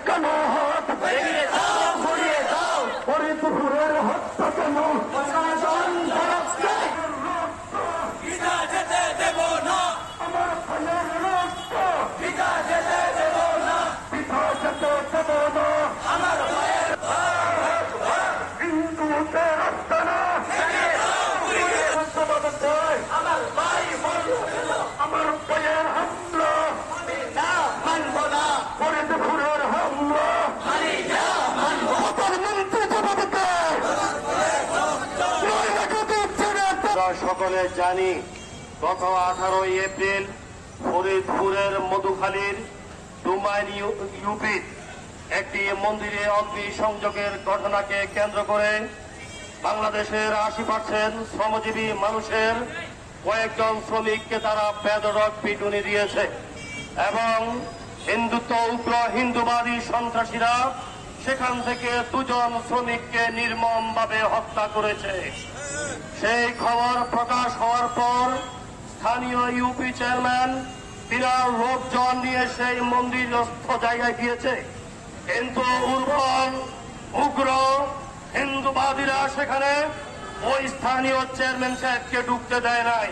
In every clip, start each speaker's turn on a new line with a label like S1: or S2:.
S1: কেন হাত
S2: ফিরিয়ে দাও, ঘুরিয়ে দাও,
S1: ফরিদপুরের হত্যা কেন
S2: প্রশাসন ধরছে, পিতা যেতে দেব না,
S1: আমার ভাইয়ের রক্ত
S2: পিতা যেতে দেব না,
S1: পিতা যেতে দেব না
S2: আমার ভাইয়ের
S1: হিন্দুদের হত্যা না
S2: ফিরিয়ে দাও, ঘুরিয়ে দাও, আমার ভাই মরল,
S1: আমার ভাইয়ের হামলা
S2: আমি না মানব না,
S1: ফরিদপুরের হামলা
S2: আমি না মানব না।
S1: প্রধানমন্ত্রী জবাবকে
S3: আমরা সকলে জানি গত 18 এপ্রিল ফরিদপুরের মধুখালীর ডুমাইন ইউপি একটি মন্দিরে অগ্নি সংযোগের ঘটনাকে কেন্দ্র করে বাংলাদেশের 80% শ্রমজীবী মানুষের কয়েকজন শ্রমিককে তারা বেধড়ক পিটুনি দিয়েছে এবং হিন্দুত্ব উগ্র হিন্দুবাদী সন্ত্রাসীরা সেখান থেকে 2 জন শ্রমিককে নির্মমভাবে হত্যা করেছে। সেই খবর প্রকাশ হওয়ার পর স্থানীয় ইউপি চেয়ারম্যান বিরাট লোকজন নিয়ে সেই মন্দিরস্থ জায়গায় গিয়েছে, কিন্তু উর্বর উগ্র হিন্দুবাদীরা সেখানে ওই স্থানীয় চেয়ারম্যান সাহেবকে ঢুকতে দেয় নাই।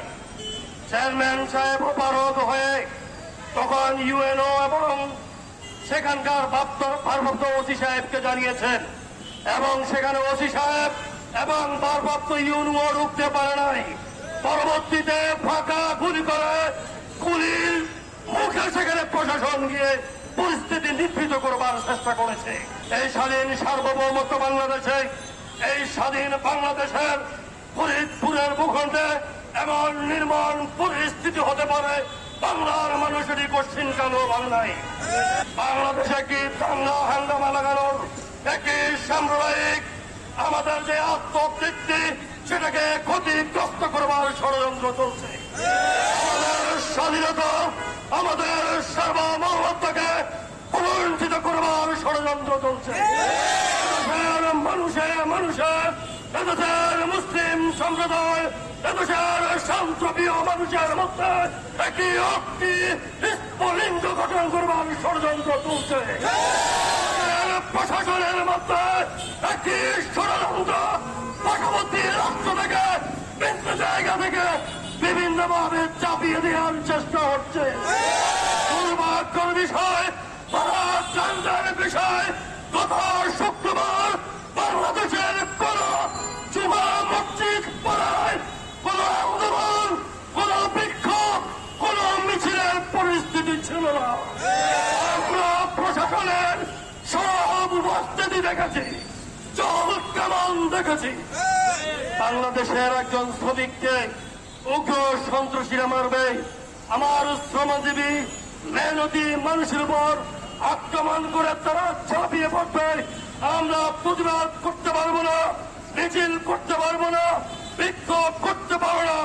S3: চেয়ারম্যান সাহেব অপারগ হয়ে তখন ইউএনও এবং সেখানকার ভারপ্রাপ্ত ওসি সাহেবকে জানিয়েছেন এবং সেখানে ওসি সাহেব এবং ভারপ্রাপ্ত ইউএনও ঢুকতে পারে নাই। পরবর্তীতে ফাঁকা গুলি করে গুলির মুখে সেখানে প্রশাসন গিয়ে পরিস্থিতি নিবৃত করবার চেষ্টা করেছে। এই স্বাধীন সার্বভৌমত্ব বাংলাদেশে, এই স্বাধীন বাংলাদেশের ফরিদপুরের ভূখণ্ডে এমন নির্মম পরিস্থিতি হতে পারে বাংলার মানুষেরই কোশ্চিন কেন বাংলায়? বাংলাদেশে কি দাঙ্গা হাঙ্গামা লাগানোর একটি সাম্প্রদায়িক আমাদের যে আত্মতৃপ্তি সেটাকে ক্ষতিগ্রস্ত করবার ষড়যন্ত্র চলছে। আমাদের স্বাধীনতা, আমাদের সার্বভৌমত্বকে পুনরুজ্জীবিত করবার ষড়যন্ত্র চলছে। মানুষে মানুষে এদেশের মুসলিম সম্প্রদায়, এদেশের শান্তিপ্রিয় মানুষের মধ্যে একটি স্ফুলিঙ্গ গঠন করবার ষড়যন্ত্র চলছে। প্রশাসনের মধ্যে একটি ষড়যন্ত্র পার্শ্ববর্তী রাষ্ট্র থেকে বিভিন্ন জায়গা থেকে বিভিন্নভাবে চাপিয়ে দেওয়ার চেষ্টা হচ্ছে। দুর্ভাগ্যের বিষয়, বিষয় গত শুক্রবার বাংলাদেশের কোন জুমা মসজিদ পাড়ায় কোন আন্দোলন, কোন বিক্ষোভ, কোন মিছিলের পরিস্থিতি ছিল না। আমরা প্রশাসনের সব উপস্থিতি দেখেছি, চল কেমন দেখেছি। বাংলাদেশের একজন শ্রমিককে উগ্র সন্ত্রাসীরা মারবে, আমার শ্রমজীবী মেহনতি মানুষের উপর আক্রমণ করে তারা ঝাঁপিয়ে পড়বে। আমরা প্রতিবাদ করতে পারবো না, মিছিল করতে পারবো না, বিক্ষোভ করতে পারবো না।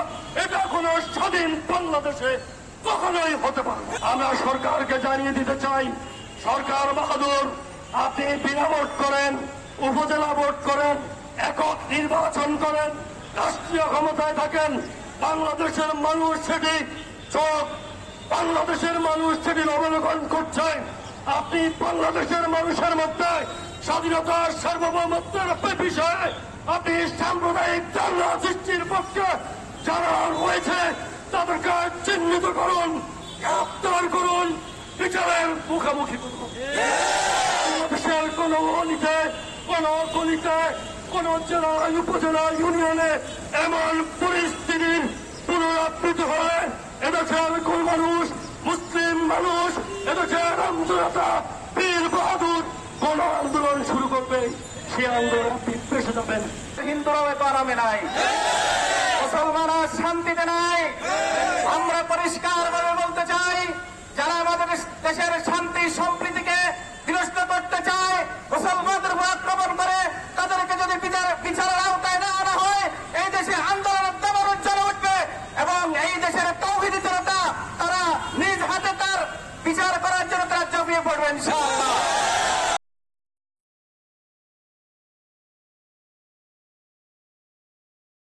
S3: এটা কোনো স্বাধীন বাংলাদেশে কখনোই হতে পারবে। আমরা সরকারকে জানিয়ে দিতে চাই, সরকার বাহাদুর, আপনি বিনা ভোট করেন, উপজেলা ভোট করেন, একক নির্বাচন করেন, রাষ্ট্রীয় ক্ষমতায় থাকেন, বাংলাদেশের মানুষ সেটি বাংলাদেশের মানুষ সেটি অবলোকন করছে। আপনি বাংলাদেশের মানুষের মধ্যে স্বাধীনতার সার্বভৌমত্বের বিষয়ে আপনি সাম্প্রদায়িক দাঙ্গা সৃষ্টির পক্ষে যারা রয়েছে তাদেরকে চিহ্নিত করুন, গ্রেপ্তার করুন, বিচারের মুখোমুখি করুন। বাংলাদেশের কোন অনিতে, কোন গলিতে, কোন জেলা, উপজেলা, ইউনিয়নে এমন পরিস্থিতির পুনরাবৃত্তি হলে এদেশের কোন মানুষ, মুসলিম মানুষ, এদেশের আন্দোলনতা বীর বাহাদুর কোন আন্দোলন শুরু করবে, সে আন্দোলন আপনি পেশে যাবেন।
S4: হিন্দুরাও এত আরামে নাই, মুসলমানরা শান্তিতে নাই। আমরা পরিষ্কার ভাবে বলতে চাই, যারা আমাদের দেশের শান্তি সম্প্রীতিকে বিনষ্ট করতে চায়, মুসলমানদের উপর আক্রমণ করে, তাদেরকে যদি বিচারের আওতায় না আনা হয়, এই দেশে আন্দোলনের দাবার উজ্জ্বলে উঠবে এবং এই দেশের তৌহিদি জনতা তারা নিজ হাতে তার বিচার করার জন্য তারা ঝাঁপিয়ে পড়বে ইনশাআল্লাহ।